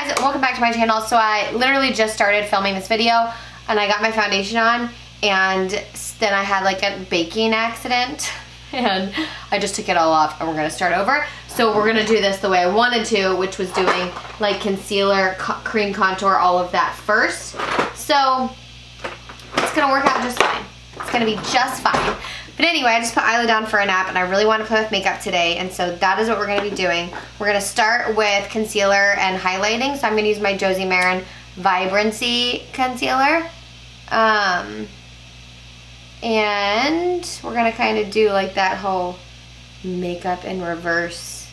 guys, welcome back to my channel. So I literally just started filming this video and I got my foundation on and then I had like a baking accident and I just took it all off and we're gonna start over. So we're gonna do this the way I wanted to, which was doing like concealer, cream contour, all of that first. So it's gonna work out just fine. It's gonna be just fine. But anyway, I just put Isla down for a nap and I really want to play with makeup today, and so that is what we're going to be doing. We're going to start with concealer and highlighting. So I'm going to use my Josie Maran Vibrancy concealer. And we're going to kind of do like that whole makeup in reverse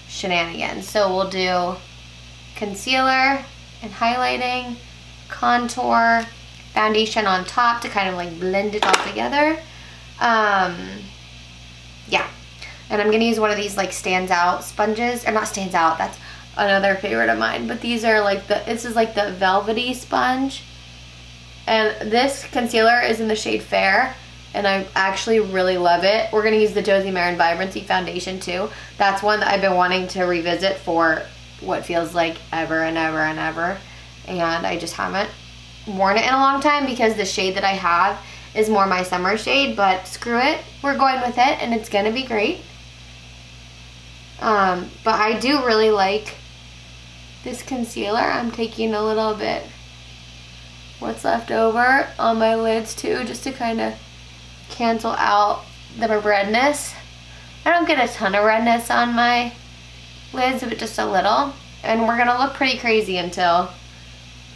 shenanigans. So we'll do concealer and highlighting, contour, foundation on top to kind of like blend it all together. Yeah, and I'm gonna use one of these like stands out sponges, or not stands out, that's another favorite of mine, but these are like this is like the velvety sponge, and this concealer is in the shade Fair and I actually really love it. We're gonna use the Josie Maran Vibrancy foundation too. That's one that I've been wanting to revisit for what feels like ever and ever and ever, and I just haven't worn it in a long time because the shade that I have is more my summer shade, but screw it, we're going with it and it's gonna be great. But I do really like this concealer. I'm taking a little bit what's left over on my lids too, just to kind of cancel out the redness. I don't get a ton of redness on my lids, but just a little, and we're gonna look pretty crazy until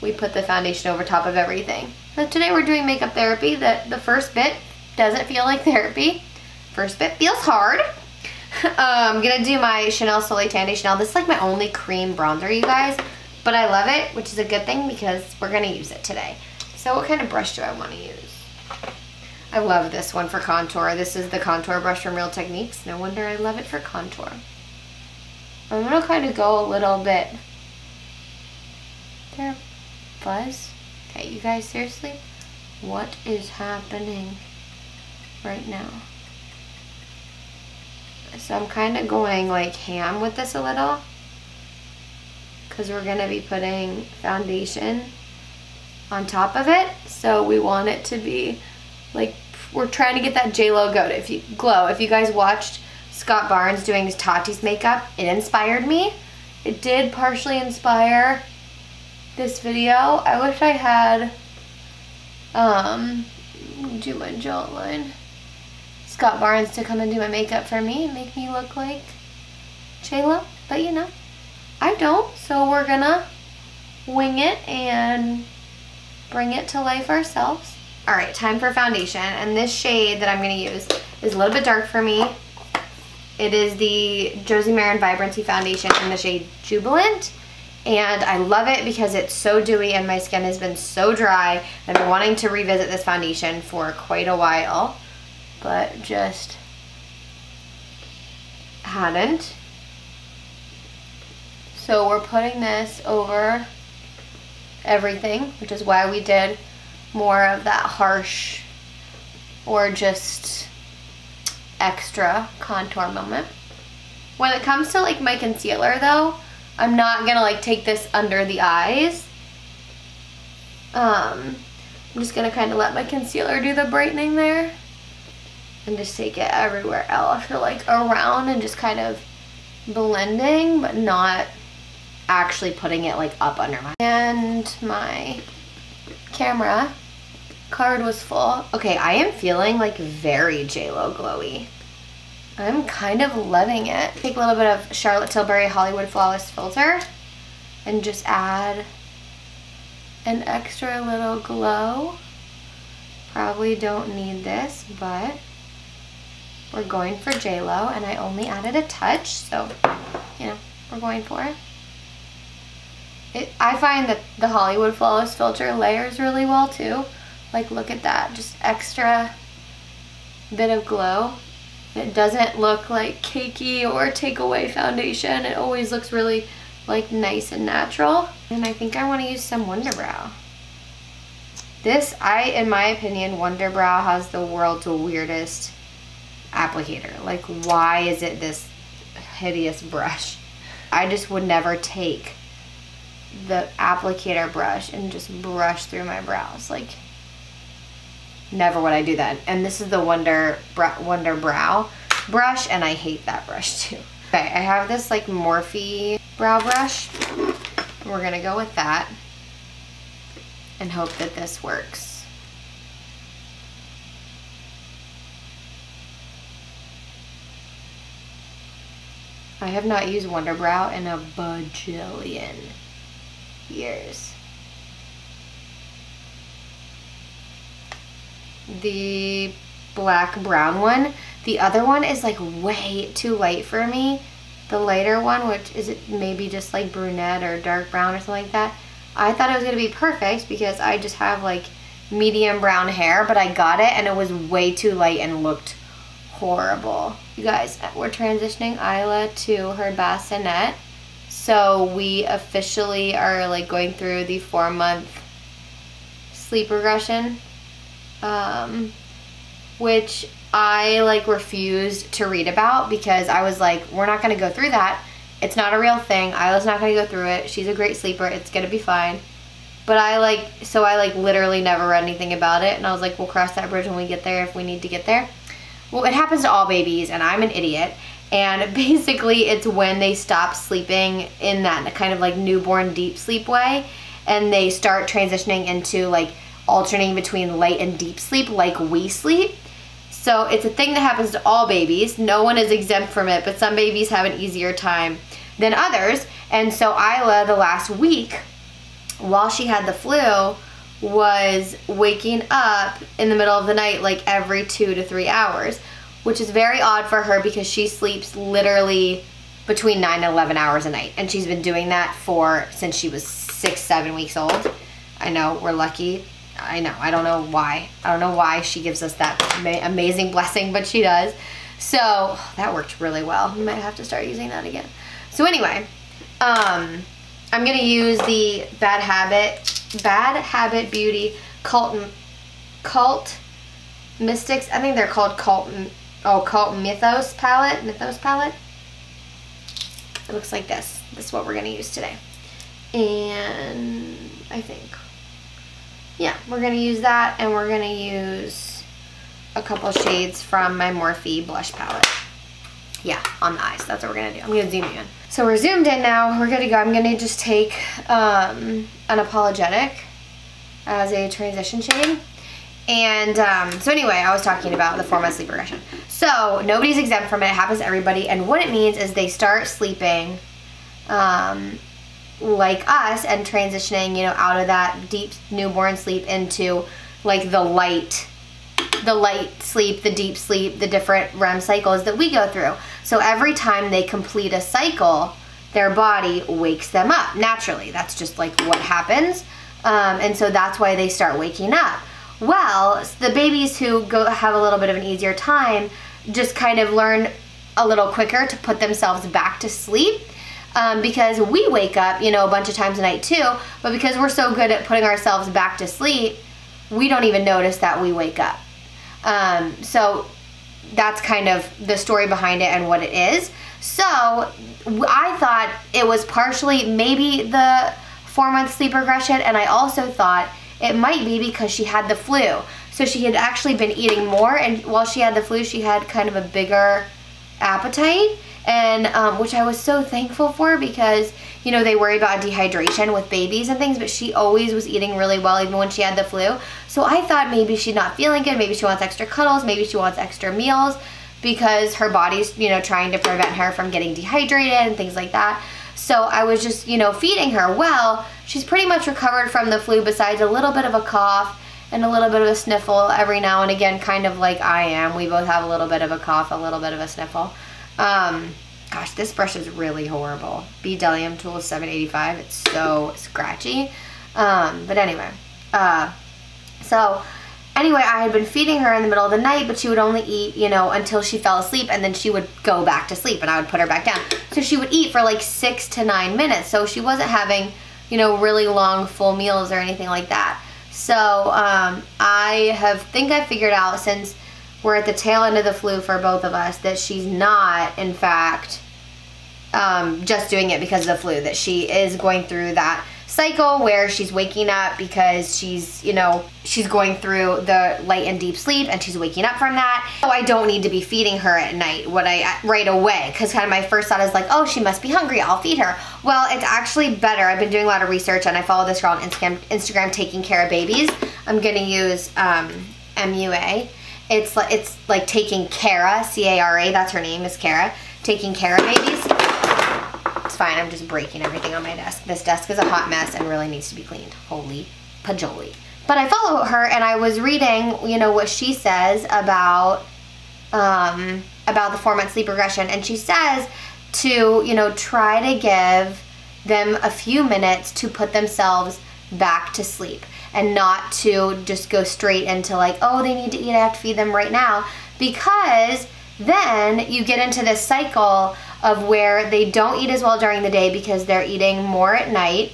we put the foundation over top of everything. So today we're doing makeup therapy. The first bit doesn't feel like therapy. First bit feels hard. I'm gonna do my Chanel Soleil Tan de Chanel. This is like my only cream bronzer, you guys, but I love it, which is a good thing because we're gonna use it today. So what kind of brush do I wanna use? I love this one for contour. This is the contour brush from Real Techniques. No wonder I love it for contour. I'm gonna kind of go a little bit there. Buzz. Okay, you guys, seriously, what is happening right now? So I'm kind of going like ham with this a little because we're going to be putting foundation on top of it. So we want it to be like, we're trying to get that J-Lo glow. If you guys watched Scott Barnes doing Tati's makeup, it inspired me. It did partially inspire this video. I wish I had do my jawline Scott Barnes to come and do my makeup for me and make me look like J-Lo, but you know, I don't, so we're gonna wing it and bring it to life ourselves. Alright, time for foundation, and this shade that I'm gonna use is a little bit dark for me. It is the Josie Maran Vibrancy foundation in the shade Jubilant. And I love it because it's so dewy and my skin has been so dry. I've been wanting to revisit this foundation for quite a while, but just hadn't. So we're putting this over everything, which is why we did more of that harsh or just extra contour moment. When it comes to like my concealer though, I'm not gonna like take this under the eyes. I'm just gonna kind of let my concealer do the brightening there and just take it everywhere else. I feel like around and just kind of blending, but not actually putting it like up under my. And my camera card was full. Okay, I am feeling like very J-Lo glowy. I'm kind of loving it. Take a little bit of Charlotte Tilbury Hollywood Flawless Filter and just add an extra little glow. Probably don't need this, but we're going for J-Lo, and I only added a touch, so, you know, we're going for it. I find that the Hollywood Flawless Filter layers really well, too. Like, look at that, just extra bit of glow. It doesn't look like cakey or take away foundation. It always looks really like nice and natural. And I think I want to use some wunderbrow. This, in my opinion, wunderbrow has the world's weirdest applicator. Like, why is it this hideous brush? I just would never take the applicator brush and just brush through my brows. Like, never would I do that. And this is the wunderbrow brush, and I hate that brush too. Okay, I have this like Morphe brow brush. We're gonna go with that and hope that this works. I have not used wunderbrow in a bajillion years. The black brown one. The other one is like way too light for me. The lighter one, which is it maybe just like brunette or dark brown or something like that. I thought it was gonna be perfect because I just have like medium brown hair, but I got it and it was way too light and looked horrible. You guys, we're transitioning Isla to her bassinet. So we officially are like going through the 4-month sleep regression, which I like refused to read about because I was like, we're not gonna go through that. It's not a real thing. Isla's not gonna go through it. She's a great sleeper. It's gonna be fine. But I literally never read anything about it, and I was like, we'll cross that bridge when we get there if we need to get there. Well, it happens to all babies, and I'm an idiot. And basically, it's when they stop sleeping in that kind of like newborn deep sleep way, and they start transitioning into like alternating between light and deep sleep like we sleep. So it's a thing that happens to all babies. No one is exempt from it, but some babies have an easier time than others. And so Isla, the last week, while she had the flu, was waking up in the middle of the night like every 2 to 3 hours, which is very odd for her because she sleeps literally between 9 and 11 hours a night. And she's been doing that since she was 6-7 weeks old. I know, we're lucky. I know, I don't know why. I don't know why she gives us that amazing blessing, but she does. So that worked really well. We might have to start using that again. So anyway, I'm gonna use the Bad Habit Beauty Cult Mystics. I think they're called Cult Mythos palette. It looks like this. This is what we're gonna use today. And I think, yeah, we're gonna use that, and we're gonna use a couple shades from my Morphe blush palette. Yeah, on the eyes. That's what we're gonna do. I'm gonna zoom you in. So we're zoomed in now. We're good to go. I'm gonna just take Unapologetic as a transition shade. And so anyway, I was talking about the 4-month sleep regression. So nobody's exempt from it. It happens to everybody. And what it means is they start sleeping like us and transitioning, you know, out of that deep newborn sleep into like the light sleep, the deep sleep, the different REM cycles that we go through. So every time they complete a cycle, their body wakes them up naturally. That's just like what happens. And so that's why they start waking up. Well, the babies who have a little bit of an easier time just kind of learn a little quicker to put themselves back to sleep. Because we wake up, you know, a bunch of times a night too, but because we're so good at putting ourselves back to sleep, we don't even notice that we wake up. So that's kind of the story behind it and what it is. So I thought it was partially maybe the 4-month sleep regression, and I also thought it might be because she had the flu. So she had actually been eating more, and while she had the flu, she had kind of a bigger appetite. And which I was so thankful for because, you know, they worry about dehydration with babies and things, but she always was eating really well even when she had the flu. So I thought maybe she's not feeling good, maybe she wants extra cuddles, maybe she wants extra meals because her body's, you know, trying to prevent her from getting dehydrated and things like that. So I was just, you know, feeding her. Well, she's pretty much recovered from the flu besides a little bit of a cough and a little bit of a sniffle every now and again, kind of like I am. We both have a little bit of a cough, a little bit of a sniffle. Gosh, this brush is really horrible. Bdellium Tool 785. It's so scratchy. But anyway, so anyway, I had been feeding her in the middle of the night, but she would only eat, you know, until she fell asleep, and then she would go back to sleep, and I would put her back down. So she would eat for like 6 to 9 minutes. So she wasn't having, you know, really long full meals or anything like that. So I think I figured out, since we're at the tail end of the flu for both of us, that she's not, in fact, just doing it because of the flu, that she is going through that cycle where she's waking up because she's, you know, she's going through the light and deep sleep and she's waking up from that. So I don't need to be feeding her at night right away, because kind of my first thought is like, oh, she must be hungry, I'll feed her. Well, it's actually better. I've been doing a lot of research and I follow this girl on Instagram Taking Care of Babies. I'm gonna use MUA. It's like Taking Cara, C-A-R-A, that's her name, is Cara. Taking Care of Babies. It's fine, I'm just breaking everything on my desk. This desk is a hot mess and really needs to be cleaned. Holy pajoli. But I follow her and I was reading, you know, what she says about the 4-month sleep regression, and she says to, you know, try to give them a few minutes to put themselves back to sleep and not to just go straight into like, oh, they need to eat, I have to feed them right now, because then you get into this cycle of where they don't eat as well during the day because they're eating more at night,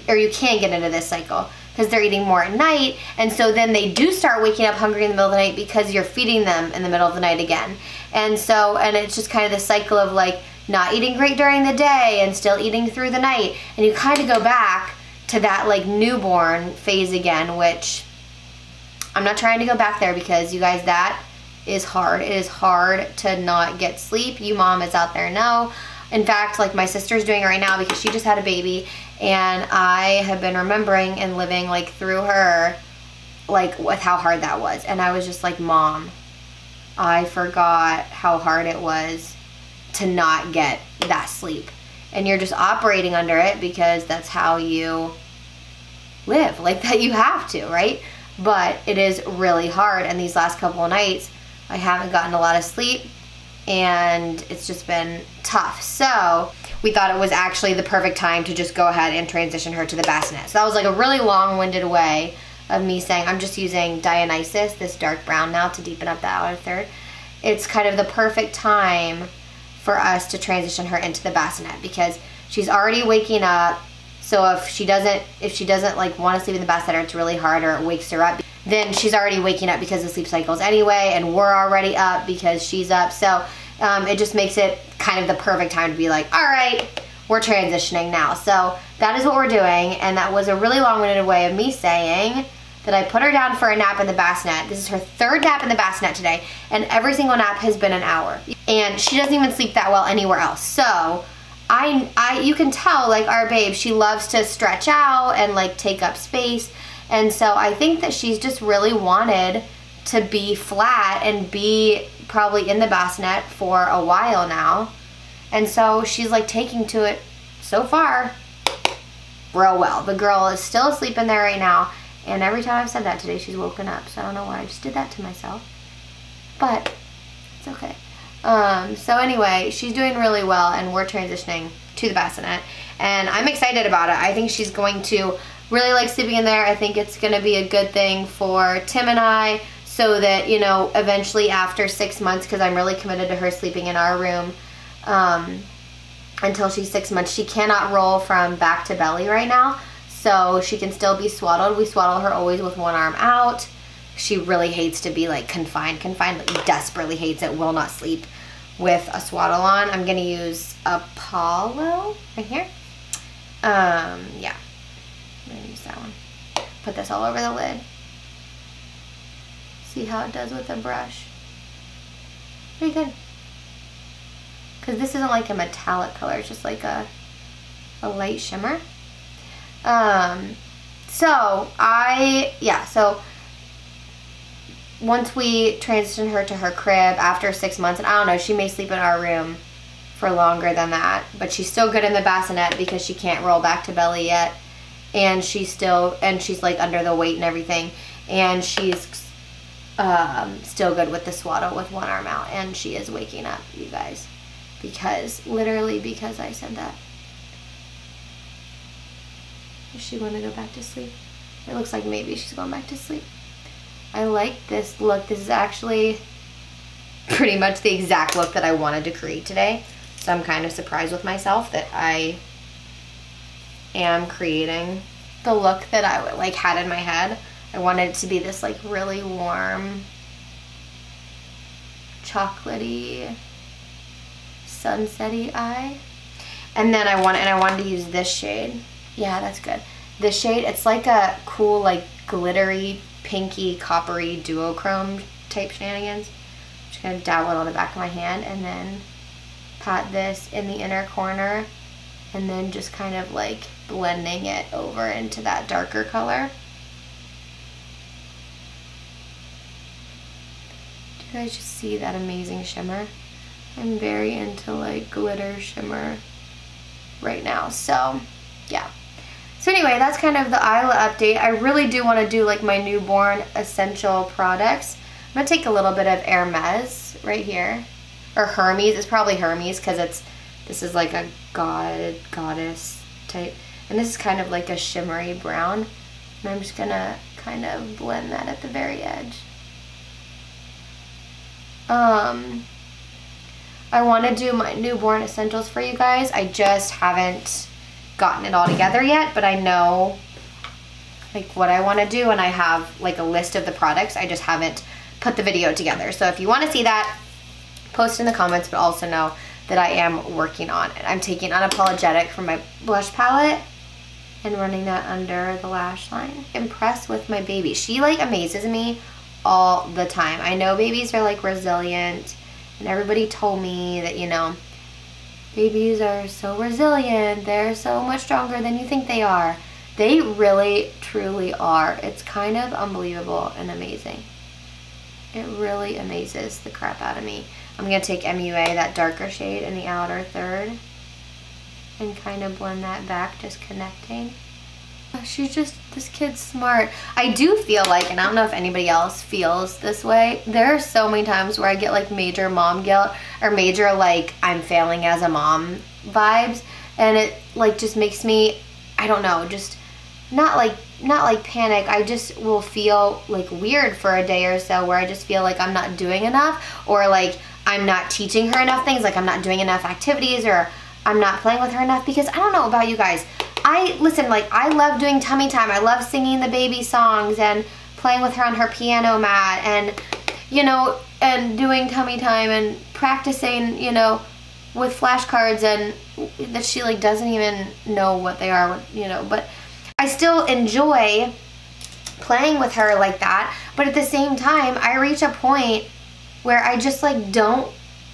or you can get into this cycle because they're eating more at night, and so then they do start waking up hungry in the middle of the night because you're feeding them in the middle of the night again. And so, and it's just kind of this cycle of like not eating great during the day and still eating through the night, and you kind of go back to that like newborn phase again, which I'm not trying to go back there because you guys, that is hard. It is hard to not get sleep. You mamas out there know. In fact, like my sister's doing it right now because she just had a baby, and I have been remembering and living like through her, like with how hard that was. And I was just like, Mom, I forgot how hard it was to not get that sleep. And you're just operating under it because that's how you live, like that you have to, right? But it is really hard, and these last couple of nights I haven't gotten a lot of sleep and it's just been tough. So we thought it was actually the perfect time to just go ahead and transition her to the bassinet. So that was like a really long-winded way of me saying I'm just using Dionysus, this dark brown now, to deepen up the outer third. It's kind of the perfect time for us to transition her into the bassinet because she's already waking up. So if she doesn't like want to sleep in the bassinet, or it's really hard, or it wakes her up, then she's already waking up because of sleep cycles anyway, and we're already up because she's up. So it just makes it kind of the perfect time to be like, all right, we're transitioning now. So that is what we're doing, and that was a really long-winded way of me saying that I put her down for a nap in the bassinet. This is her 3rd nap in the bassinet today, and every single nap has been an hour. And she doesn't even sleep that well anywhere else. So you can tell, like, our babe, she loves to stretch out and like take up space. And so I think that she's just really wanted to be flat and be probably in the bassinet for a while now. And so she's like taking to it so far real well. The girl is still asleep in there right now. And every time I've said that today, she's woken up. So I don't know why I just did that to myself. But it's okay. So anyway, she's doing really well, and we're transitioning to the bassinet. And I'm excited about it. I think she's going to really like sleeping in there. I think it's going to be a good thing for Tim and I, so that, you know, eventually after 6 months, because I'm really committed to her sleeping in our room until she's 6 months. She cannot roll from back to belly right now, so she can still be swaddled. We swaddle her always with one arm out. She really hates to be like confined, like desperately hates it, will not sleep with a swaddle on. I'm going to use Apollo right here. Yeah. I'm going to use that one. Put this all over the lid. See how it does with a brush. Pretty good. Because this isn't like a metallic color, it's just like a light shimmer. So once we transition her to her crib after 6 months, and I don't know, she may sleep in our room for longer than that, but she's still good in the bassinet because she can't roll back to belly yet, and she's like under the weight and everything, and she's still good with the swaddle with one arm out, and she is waking up, you guys, literally because I said that. Does she want to go back to sleep? It looks like maybe she's going back to sleep. I like this look. This is actually pretty much the exact look that I wanted to create today. So I'm kind of surprised with myself that I am creating the look that I like had in my head. I wanted it to be this like really warm, chocolatey, sunsetty eye. And then I wanted to use this shade. Yeah, that's good. The shade, it's like a cool, like glittery, pinky, coppery duochrome type shenanigans. I'm just gonna dabble it on the back of my hand and then pat this in the inner corner and then just kind of like blending it over into that darker color. Do you guys just see that amazing shimmer? I'm very into like glitter shimmer right now, so yeah. So anyway, that's kind of the Isla update. I really do want to do like my newborn essential products. I'm going to take a little bit of Hermes right here. Or Hermes. It's probably Hermes because this is like a goddess type. And this is kind of like a shimmery brown. And I'm just going to kind of blend that at the very edge. I want to do my newborn essentials for you guys. I just haven't gotten it all together yet, but I know like what I want to do and I have like a list of the products. I just haven't put the video together. So if you want to see that, post in the comments, but also know that I am working on it. I'm taking Unapologetic from my blush palette and running that under the lash line. Impressed with my baby. She like amazes me all the time. I know babies are like resilient and everybody told me that, you know, babies are so resilient. They're so much stronger than you think they are. They really, truly are. It's kind of unbelievable and amazing. It really amazes the crap out of me. I'm going to take MUA, that darker shade, in the outer third and kind of blend that back, just connecting. She's just, this kid's smart. I do feel like, and I don't know if anybody else feels this way, there are so many times where I get like major mom guilt or major like I'm failing as a mom vibes, and it like just makes me, I don't know, just not like panic. I just will feel like weird for a day or so where I just feel like I'm not doing enough, or like I'm not teaching her enough things, like I'm not doing enough activities, or I'm not playing with her enough. Because I don't know about you guys, listen, like I love doing tummy time. I love singing the baby songs and playing with her on her piano mat and, you know, and doing tummy time and practicing, you know, with flashcards, and that she like doesn't even know what they are, you know, but I still enjoy playing with her like that. But at the same time, I reach a point where I just like don't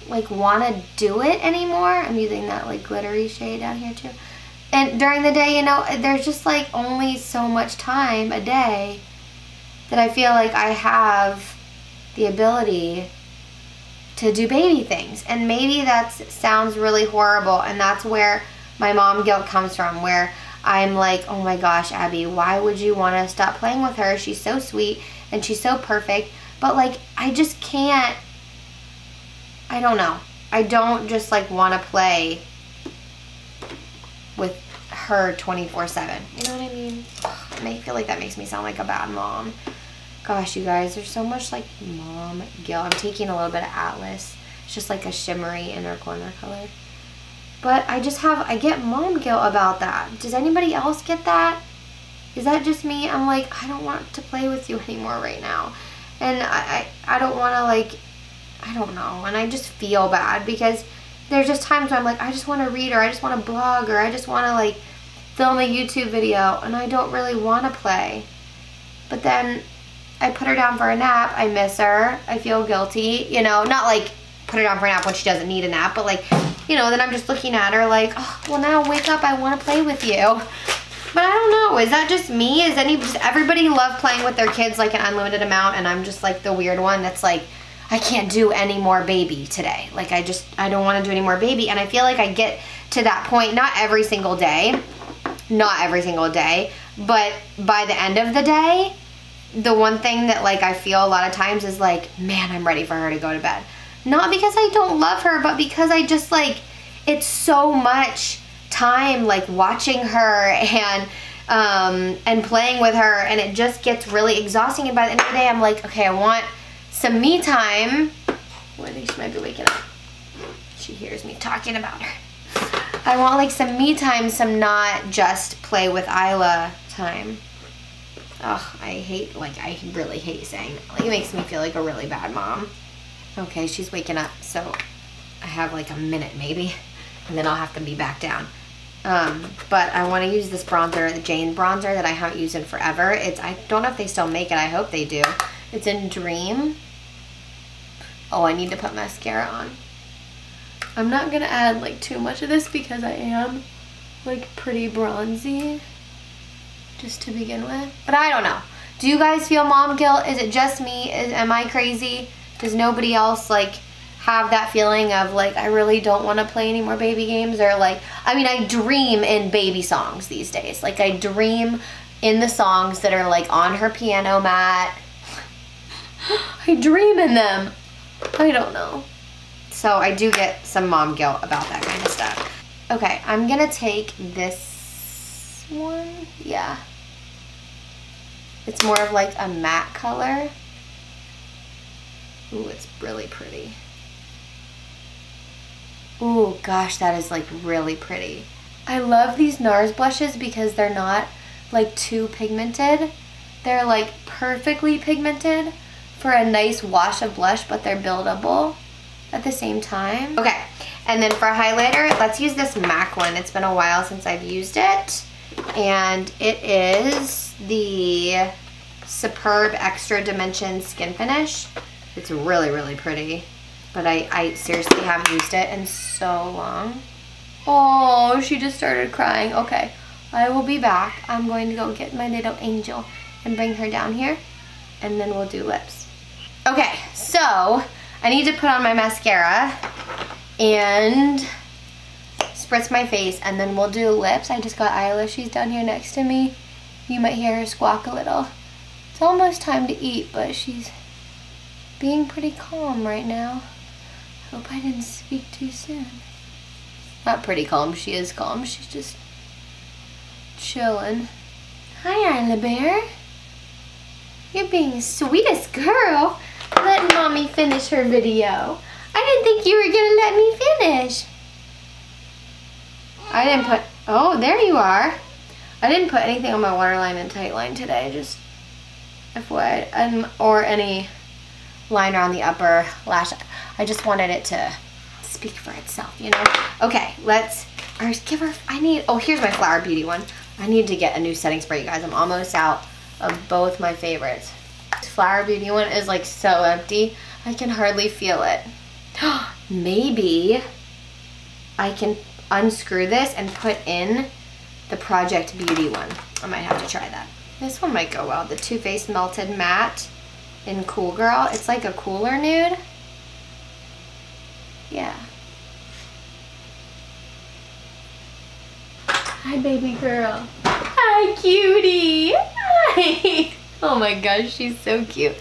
like want to do it anymore. I'm using that like glittery shade down here too. And during the day, you know, there's just like only so much time a day that I feel like I have the ability to do baby things. And maybe that sounds really horrible, and that's where my mom guilt comes from, where I'm like, oh my gosh, Abby, why would you want to stop playing with her? She's so sweet and she's so perfect. But like, I just can't, I don't know. I don't just like want to play with her 24/7. You know what I mean? I feel like that makes me sound like a bad mom. Gosh, you guys, there's so much like mom guilt. I'm taking a little bit of Atlas. It's just like a shimmery inner corner color. But I get mom guilt about that. Does anybody else get that? Is that just me? I'm like, I don't want to play with you anymore right now. And I don't want to like, I don't know. And I just feel bad because there's just times where I'm like, I just want to read, or I just want to blog, or I just want to like film a YouTube video, and I don't really want to play. But then I put her down for a nap. I miss her. I feel guilty. You know, not like put her down for a nap when she doesn't need a nap, but like, you know, then I'm just looking at her like, oh, well now wake up, I want to play with you. But I don't know, is that just me? Does everybody love playing with their kids like an unlimited amount, and I'm just like the weird one that's like, I can't do any more baby today. Like I don't want to do any more baby. And I feel like I get to that point, not every single day, but by the end of the day, the one thing that like I feel a lot of times is like, man, I'm ready for her to go to bed. Not because I don't love her, but because I just like, it's so much time like watching her and playing with her, and it just gets really exhausting. And by the end of the day, I'm like, okay, I want some me time. Oh, I think she might be waking up. She hears me talking about her. I want like some me time, some not just play with Isla time. Ugh, I really hate saying that. Like, it makes me feel like a really bad mom. Okay, she's waking up, so I have like a minute maybe, and then I'll have to be back down. But I want to use this bronzer, the Jane bronzer that I haven't used in forever. I don't know if they still make it. I hope they do. It's in Dream. Oh, I need to put mascara on. I'm not gonna add like too much of this because I am like pretty bronzy just to begin with. But I don't know. Do you guys feel mom guilt? Is it just me? Am I crazy? Does nobody else like have that feeling of like, I really don't want to play any more baby games? Or like, I mean, I dream in baby songs these days. Like I dream in the songs that are like on her piano mat. I dream in them. I don't know. So I do get some mom guilt about that kind of stuff. Okay, I'm gonna take this one. Yeah. It's more of like a matte color. Ooh, it's really pretty. Ooh, gosh, that is like really pretty. I love these NARS blushes because they're not like too pigmented. They're like perfectly pigmented for a nice wash of blush, but they're buildable at the same time. Okay, and then for highlighter, let's use this MAC one. It's been a while since I've used it. And it is the Superb Extra Dimension Skin Finish. It's really, really pretty. But I seriously haven't used it in so long. Oh, she just started crying. Okay, I will be back. I'm going to go get my little angel and bring her down here. And then we'll do lips. Okay, so I need to put on my mascara and spritz my face, and then we'll do lips. I just got Isla. She's down here next to me. You might hear her squawk a little. It's almost time to eat, but she's being pretty calm right now. Hope I didn't speak too soon. Not pretty calm. She is calm. She's just chilling. Hi, Isla Bear. You're being the sweetest girl. Let mommy finish her video. I didn't think you were gonna let me finish. I didn't put, oh, there you are. I didn't put anything on my waterline and tight line today, just FYI, or any liner on the upper lash. I just wanted it to speak for itself, you know? Okay, let's, or give her, oh, here's my Flower Beauty one. I need to get a new setting spray, you guys. I'm almost out of both my favorites. This Flower Beauty one is like so empty. I can hardly feel it. Maybe I can unscrew this and put in the Project Beauty one. I might have to try that. This one might go well. The Too Faced Melted Matte in Cool Girl. It's like a cooler nude. Yeah. Hi, baby girl. Hi, cutie. Hi. Oh my gosh, she's so cute.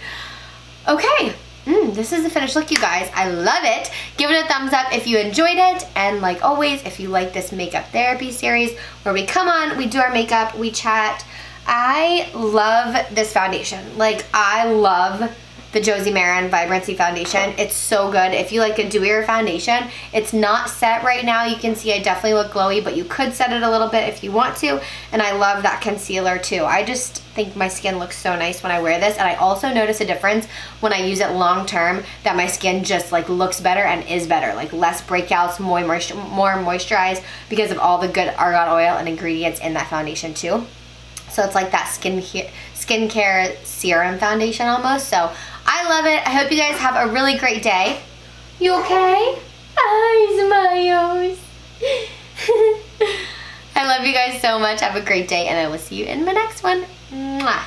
Okay. This is the finished look, you guys. I love it. Give it a thumbs up if you enjoyed it. And like always, if you like this makeup therapy series where we come on, we do our makeup, we chat. I love this foundation. Like, I love the Josie Maran Vibrancy foundation. It's so good. If you like a dewier foundation, it's not set right now. You can see I definitely look glowy, but you could set it a little bit if you want to. And I love that concealer too. I just think my skin looks so nice when I wear this. And I also notice a difference when I use it long term, that my skin just like looks better and is better. Like less breakouts, more moisturized because of all the good argan oil and ingredients in that foundation too. So it's like that skincare serum foundation almost. So I love it. I hope you guys have a really great day. You okay? Hi, smiles. I love you guys so much. Have a great day, and I will see you in my next one. Mwah.